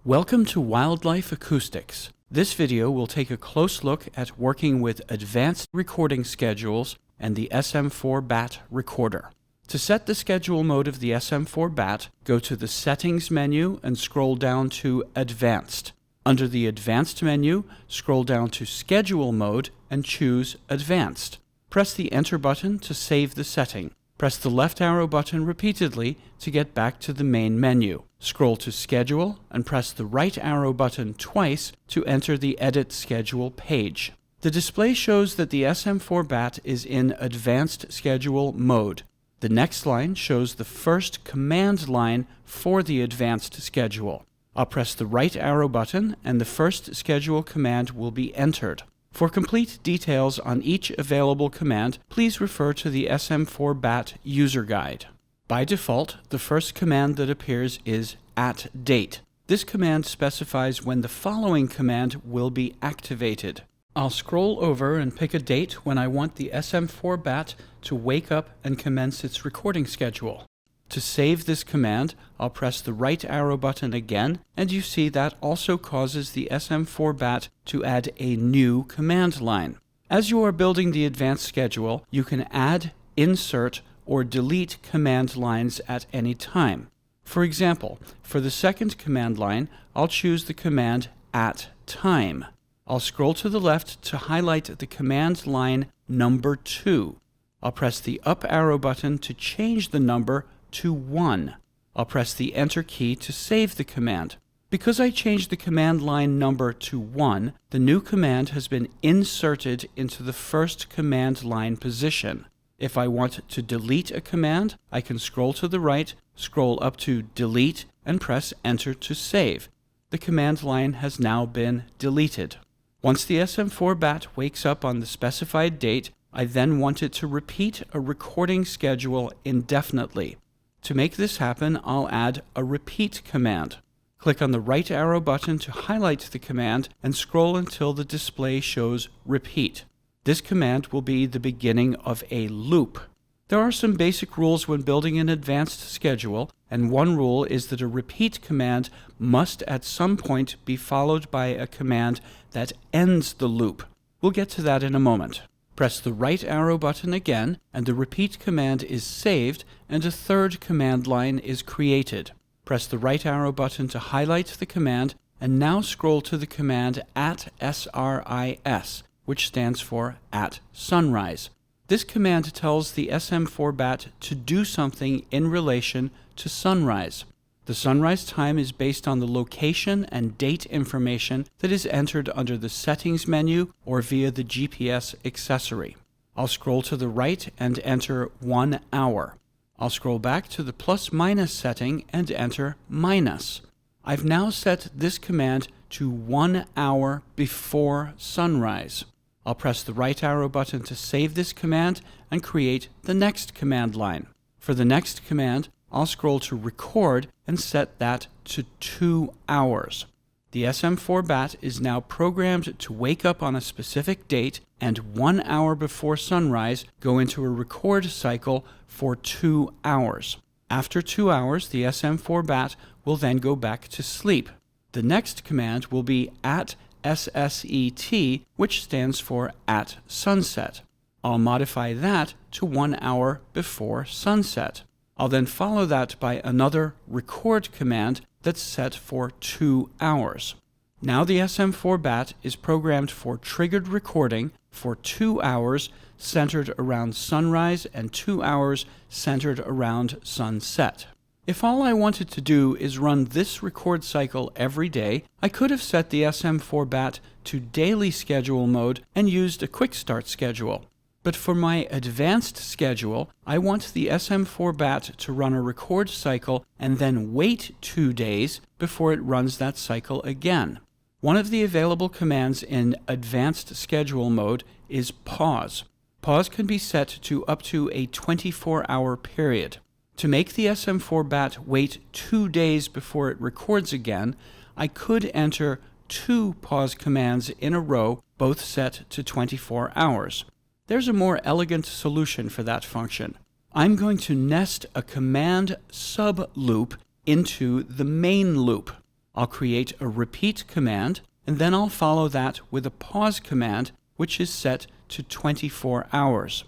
Welcome to Wildlife Acoustics. This video will take a close look at working with advanced recording schedules and the SM4BAT recorder. To set the schedule mode of the SM4BAT, go to the Settings menu and scroll down to Advanced. Under the Advanced menu, scroll down to Schedule mode and choose Advanced. Press the Enter button to save the setting. Press the left arrow button repeatedly to get back to the main menu. Scroll to Schedule and press the right arrow button twice to enter the Edit Schedule page. The display shows that the SM4BAT is in Advanced Schedule mode. The next line shows the first command line for the advanced schedule. I'll press the right arrow button and the first schedule command will be entered. For complete details on each available command, please refer to the SM4BAT user guide. By default, the first command that appears is @date. This command specifies when the following command will be activated. I'll scroll over and pick a date when I want the SM4BAT to wake up and commence its recording schedule. To save this command, I'll press the right arrow button again, and you see that also causes the SM4BAT to add a new command line. As you are building the advanced schedule, you can add, insert, or delete command lines at any time. For example, for the second command line, I'll choose the command @time. I'll scroll to the left to highlight the command line number 2. I'll press the up arrow button to change the number to 1. I'll press the Enter key to save the command. Because I changed the command line number to 1, the new command has been inserted into the first command line position. If I want to delete a command, I can scroll to the right, scroll up to Delete, and press Enter to save. The command line has now been deleted. Once the SM4BAT wakes up on the specified date, I then want it to repeat a recording schedule indefinitely. To make this happen, I'll add a repeat command. Click on the right arrow button to highlight the command and scroll until the display shows repeat. This command will be the beginning of a loop. There are some basic rules when building an advanced schedule, and one rule is that a repeat command must at some point be followed by a command that ends the loop. We'll get to that in a moment. Press the right arrow button again, and the repeat command is saved, and a third command line is created. Press the right arrow button to highlight the command, and now scroll to the command @SRIS, which stands for @sunrise. This command tells the SM4BAT to do something in relation to sunrise. The sunrise time is based on the location and date information that is entered under the Settings menu or via the GPS Accessory. I'll scroll to the right and enter 1 hour. I'll scroll back to the plus/minus setting and enter minus. I've now set this command to 1 hour before sunrise. I'll press the right arrow button to save this command and create the next command line. For the next command, I'll scroll to Record and set that to 2 hours. The SM4BAT is now programmed to wake up on a specific date and 1 hour before sunrise go into a record cycle for 2 hours. After 2 hours, the SM4BAT will then go back to sleep. The next command will be @SSET, which stands for @sunset. I'll modify that to 1 hour before sunset. I'll then follow that by another record command that's set for 2 hours. Now the SM4BAT is programmed for triggered recording for 2 hours centered around sunrise and 2 hours centered around sunset. If all I wanted to do is run this record cycle every day, I could have set the SM4BAT to daily schedule mode and used a quick start schedule. But for my advanced schedule, I want the SM4BAT to run a record cycle and then wait 2 days before it runs that cycle again. One of the available commands in advanced schedule mode is pause. Pause can be set to up to a 24-hour period. To make the SM4BAT wait 2 days before it records again, I could enter 2 pause commands in a row, both set to 24 hours. There's a more elegant solution for that function. I'm going to nest a command sub-loop into the main loop. I'll create a repeat command, and then I'll follow that with a pause command, which is set to 24 hours.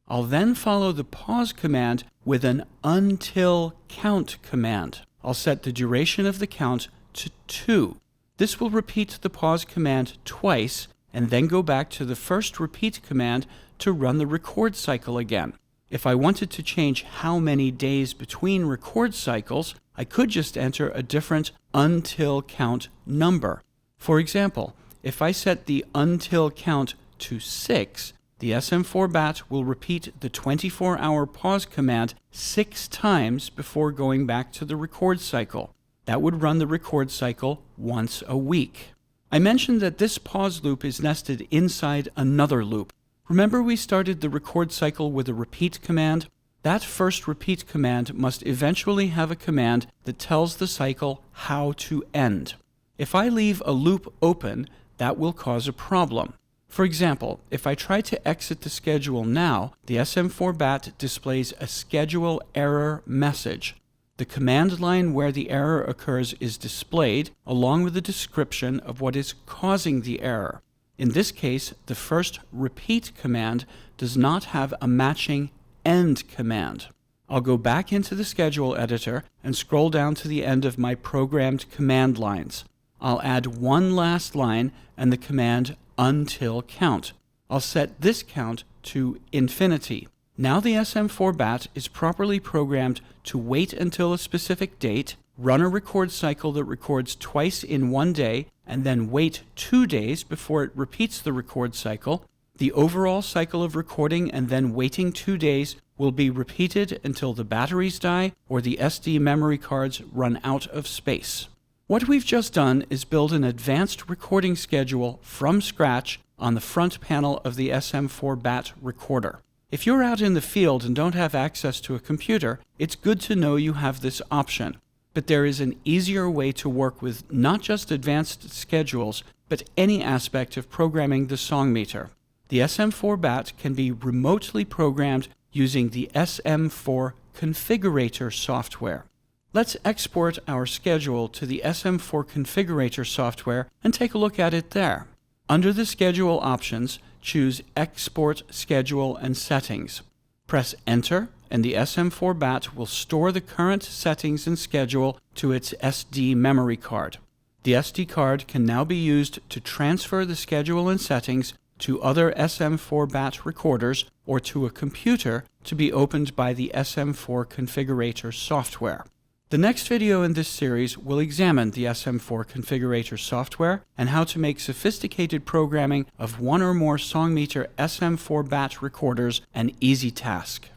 I'll then follow the pause command with an until count command. I'll set the duration of the count to 2. This will repeat the pause command twice, and then go back to the first repeat command to run the record cycle again. If I wanted to change how many days between record cycles, I could just enter a different until count number. For example, if I set the until count to 6, the SM4BAT will repeat the 24-hour pause command 6 times before going back to the record cycle. That would run the record cycle once a week. I mentioned that this pause loop is nested inside another loop. Remember we started the record cycle with a repeat command? That first repeat command must eventually have a command that tells the cycle how to end. If I leave a loop open, that will cause a problem. For example, if I try to exit the schedule now, the SM4BAT displays a schedule error message. The command line where the error occurs is displayed, along with a description of what is causing the error. In this case, the first repeat command does not have a matching end command. I'll go back into the schedule editor and scroll down to the end of my programmed command lines. I'll add one last line and the command until count. I'll set this count to infinity. Now the SM4BAT is properly programmed to wait until a specific date, run a record cycle that records twice in one day, and then wait 2 days before it repeats the record cycle. The overall cycle of recording and then waiting 2 days will be repeated until the batteries die or the SD memory cards run out of space. What we've just done is build an advanced recording schedule from scratch on the front panel of the SM4BAT recorder. If you're out in the field and don't have access to a computer, it's good to know you have this option. But there is an easier way to work with not just advanced schedules, but any aspect of programming the Song Meter. The SM4BAT can be remotely programmed using the SM4 Configurator software. Let's export our schedule to the SM4 Configurator software and take a look at it there. Under the schedule options, choose Export Schedule and Settings. Press Enter, and the SM4BAT will store the current settings and schedule to its SD memory card. The SD card can now be used to transfer the schedule and settings to other SM4BAT recorders or to a computer to be opened by the SM4 Configurator software. The next video in this series will examine the SM4 Configurator software and how to make sophisticated programming of one or more Song Meter SM4BAT recorders an easy task.